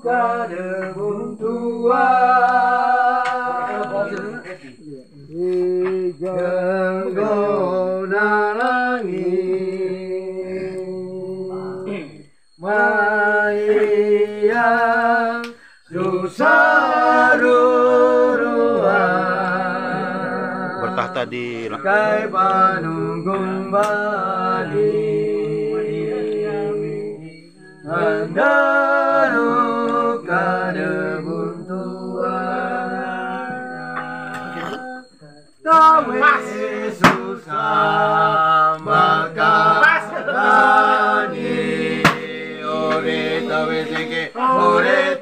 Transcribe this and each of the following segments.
Kadebun tua Genggona langit Mayang susah ruruan Bertahta di Kai panunggung badi Andaru kadebun tua Tawe susah maka tani Ore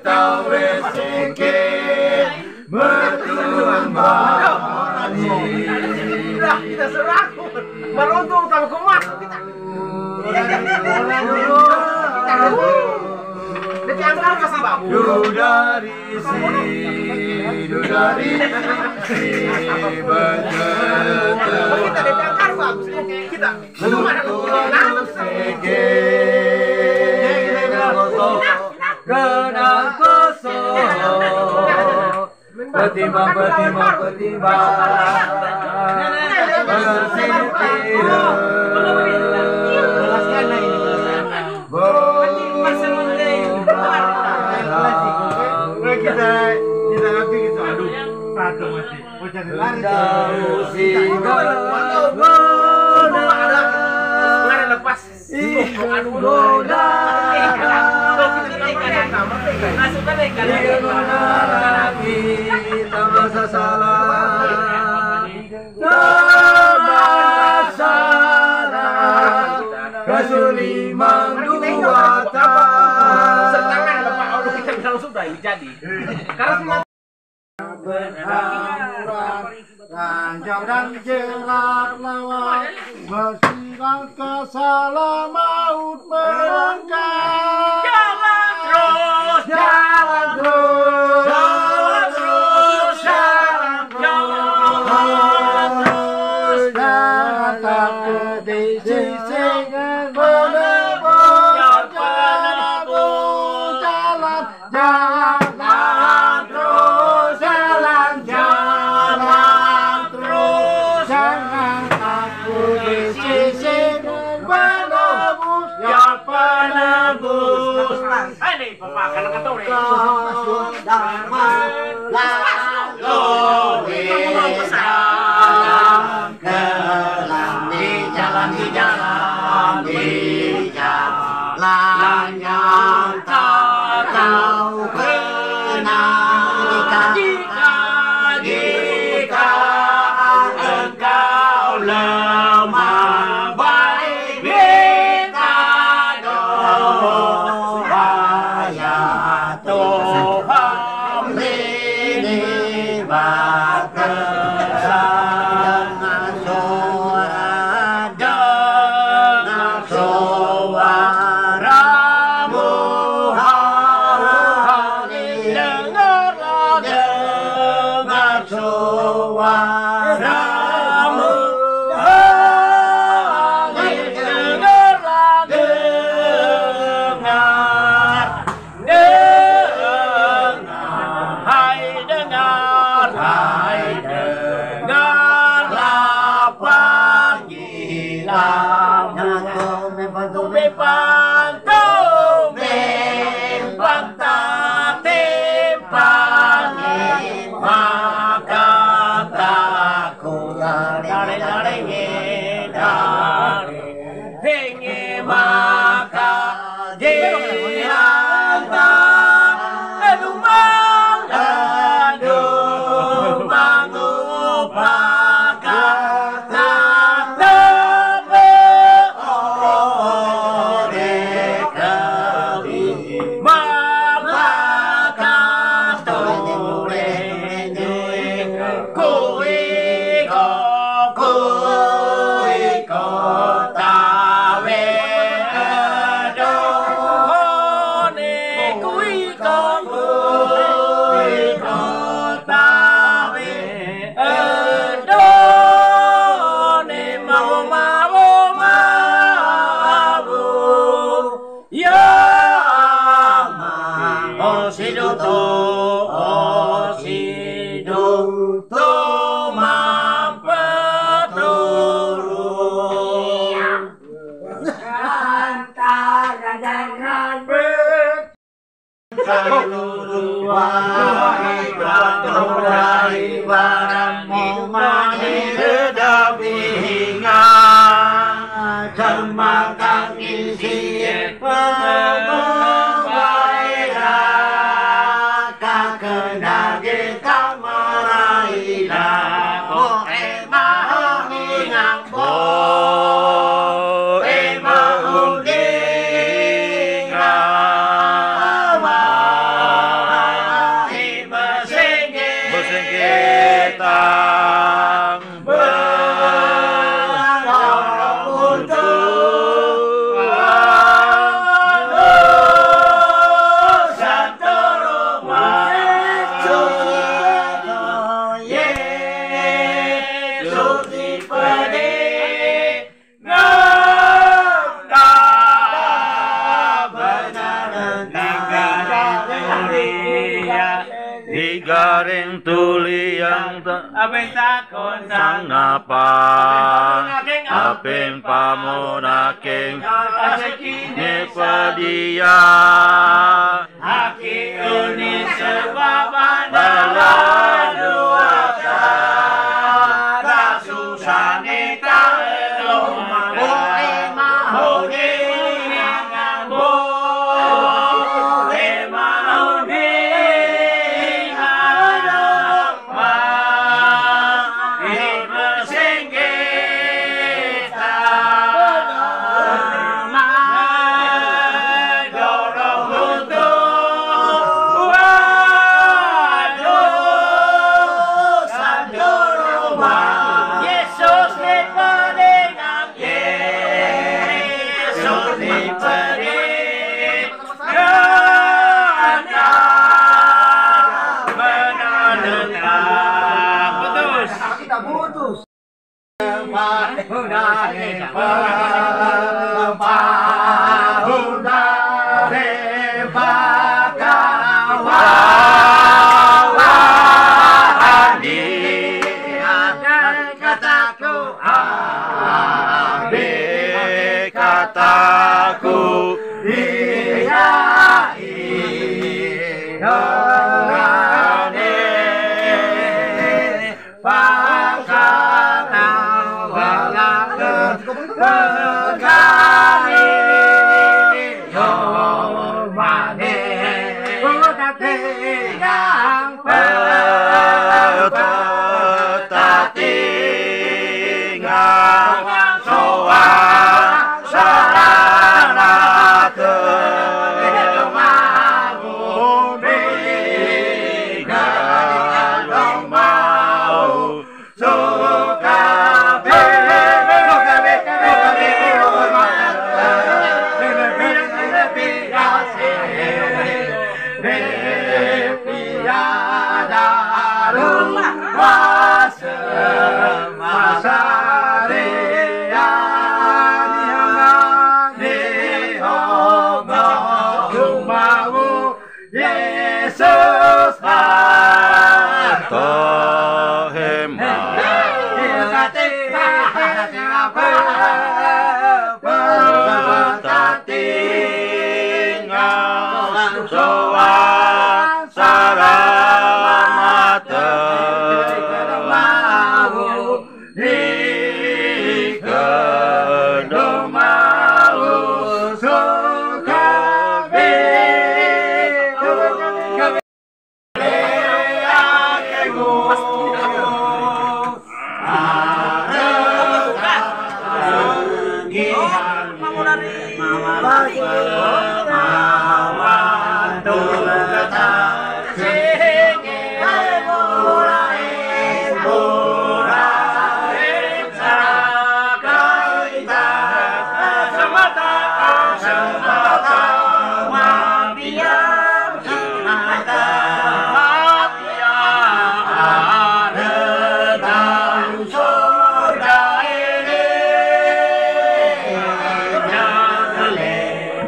tawe seke Bertumbani Kita serah Beruntung tahu kemas kita Dudari si kita ditangkar bagus kita kenang kosong Petimbang kita nanti kita aduh satu mati mau cari lari lari lepas Kasulimang dua sertangan Bapak Allah kita bisa langsung dah jadi karena Ranjang dan jelar lawan bersilang ke salah maut melangkah jalan terus jalan terus jangan takut disisingkan menebus jalan terus jangan takut disisingkan menebus penebus ini Bapak kalau kata nih di jalan yang tak tahu kenal jika engkau lemah baik minta doa ya Tuhan ini Kota Semakan isi pembaira kakenage kamaraila bo emang ingang bo emang ingang ma imesenge tang garing tuli yang Abeng takon sang apa apeng pamunaking ni padia Aki uni sebaban Baladuasa Kasusane talong Boe mahoni Bo Emaudi kataku iya irane pakana walang bekani yo mane butate yang petati ngang soa Yesus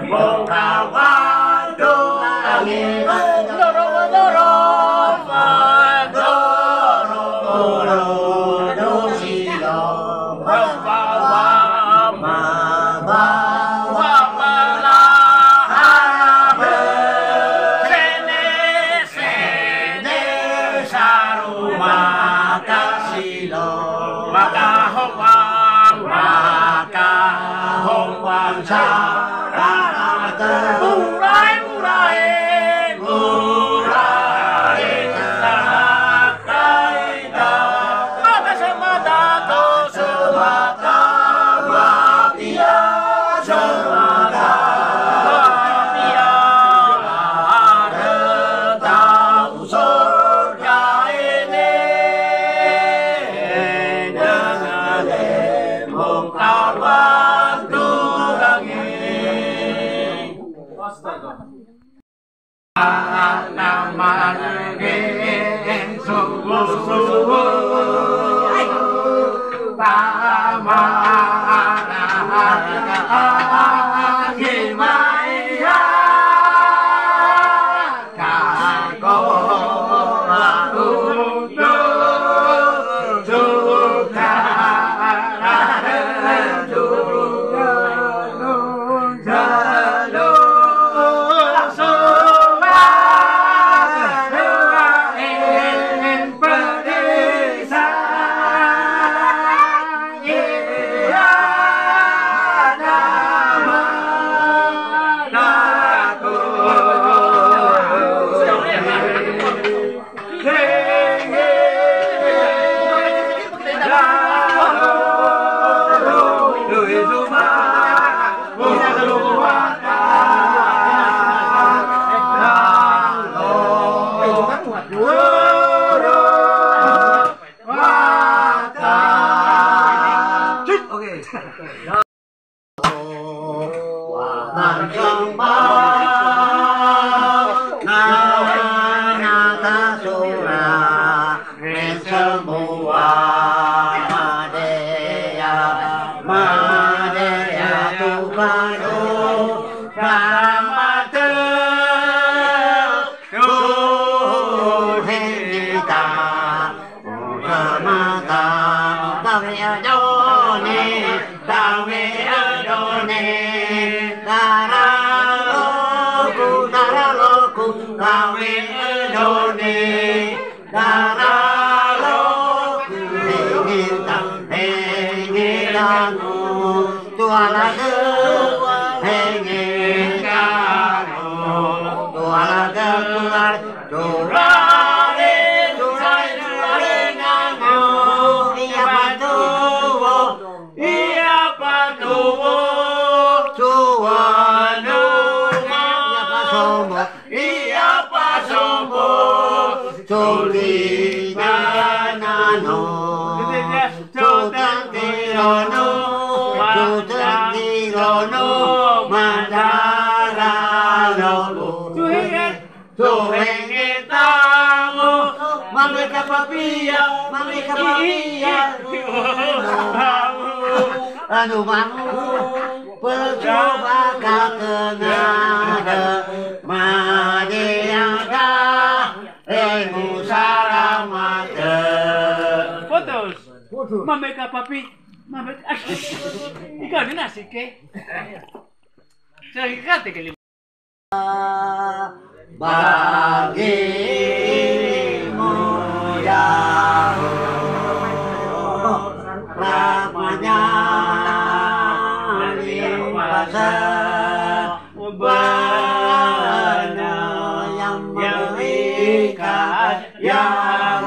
Bongkar Anu mangu percoba ka tengah Madiaga Emu salamate Fotos. Mameka papi. Mameka. Ikaw din nasi ke. Sakikate ke bagimu Yahoo ramanya limpasa benar yang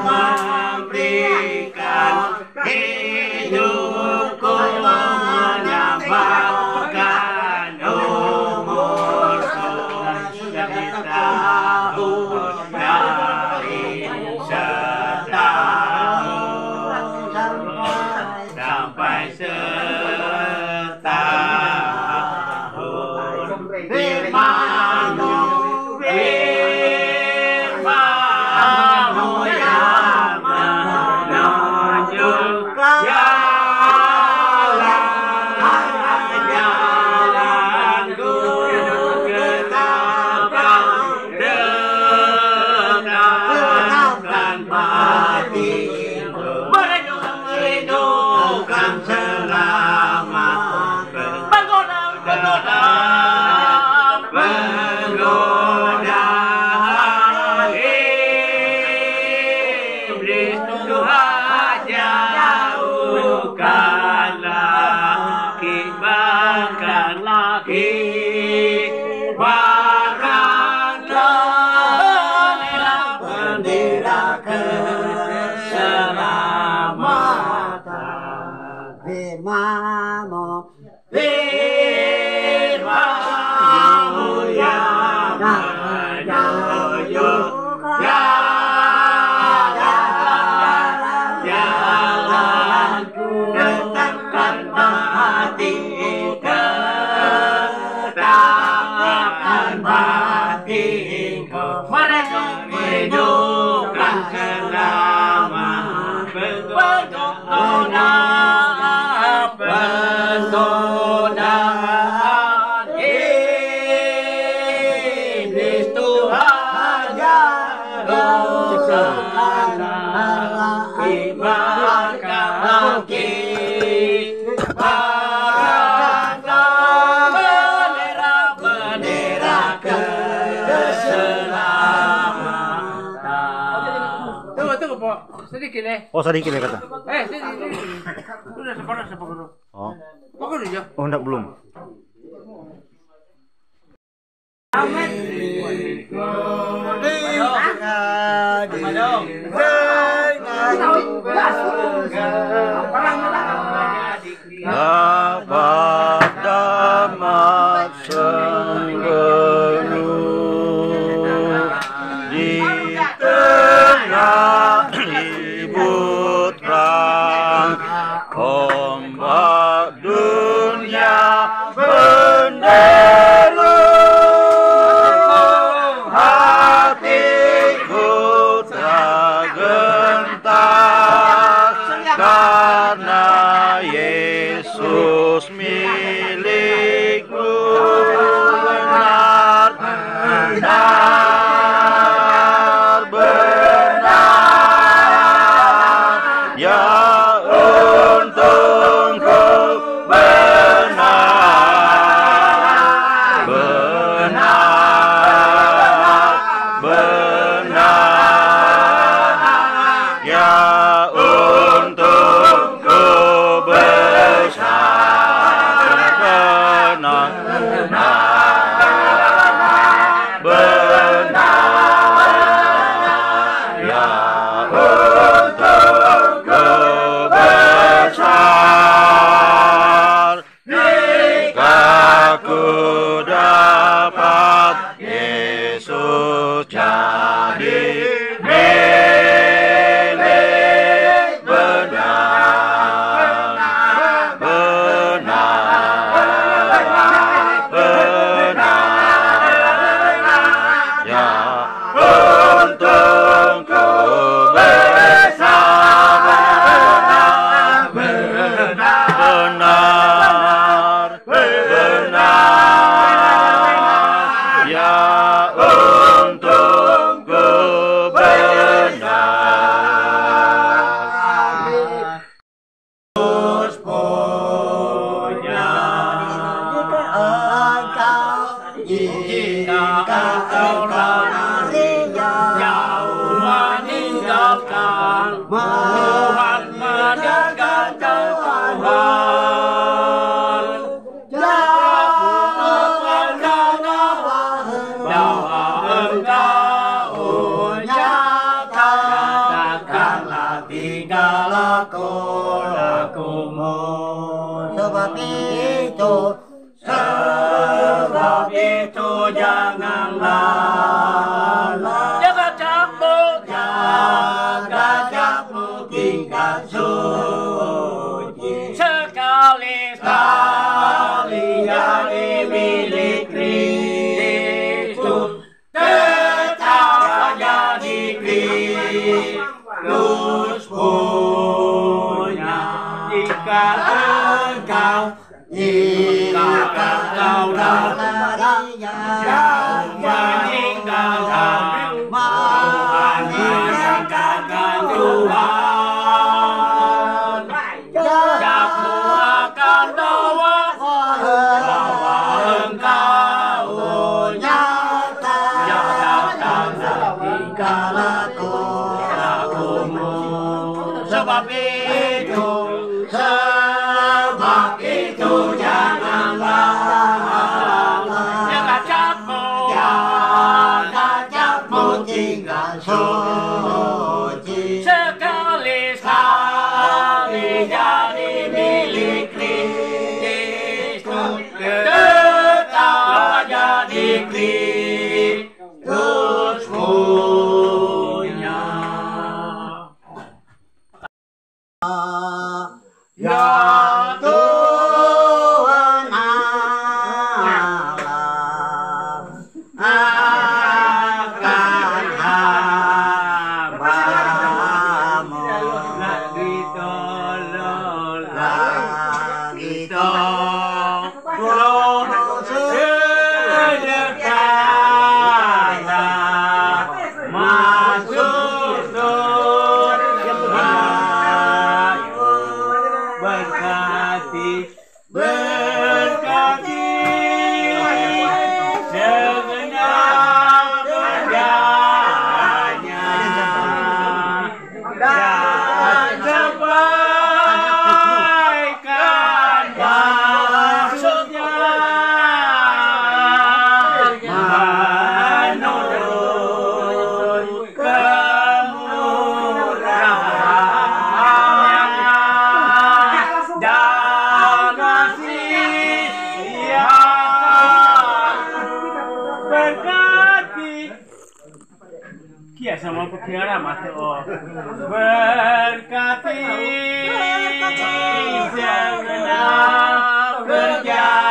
memberikan hidupku menambahkan umurku dari tahun dari setahun sampai setahun firman-Mu yang menunjukkan jalanku ke depan tenangkan hatiku merindukan selamat menggoda iblis Tuhan jauhkanlah kibar tegakkan lagi baranglah bendera keselamatan. Firman-Mu, Firman-Mu yang menunjuk jalanku, tetapkan hati, tetapkan batinku, mereka hidupkan keselamatan. Bentuk penodaan iblis Tuhan jatuh sana, ibaratkan lagi bendera keselamatan. Tunggu, Pok. Sedikit nih. Oh, sedikit ya kata. Sedikit. Udah sepanas apa dulu? Oh. Pokok dulu ya. Oh, enggak belum. Dapat damai seluruh di tengah ribut perang, ombak dunia menderu, hatiku tergentar karena Yesus milikku. Benar, benar, benar, ya untungku benar, benar, benar, ya untungku besar, benar, benar, ya untungku besar. Jika ku dapat Yesus jadi milik, benar, benar, benar, ya untungku besar, benar, benar, benar, ya untungku benar. Yesus punya, jika engkau jauh meninggalkan Tuhan, meninggalkan Tuhan, bahwa engkau nyatakanlah tinggal lakumu. sebab itu janganlah jaga jarakmu tinggal suci, sekali yang dimiliki Kristus, tetap jadi Kristus punya. Jika engkau meninggalkan Tuhan, meninggalkan Tuhan, jamu akan bawa engkau nyatakan tingkah lakumu. Sebab itu janganlah Kia sama pekiara mati oh berkati segenap kerja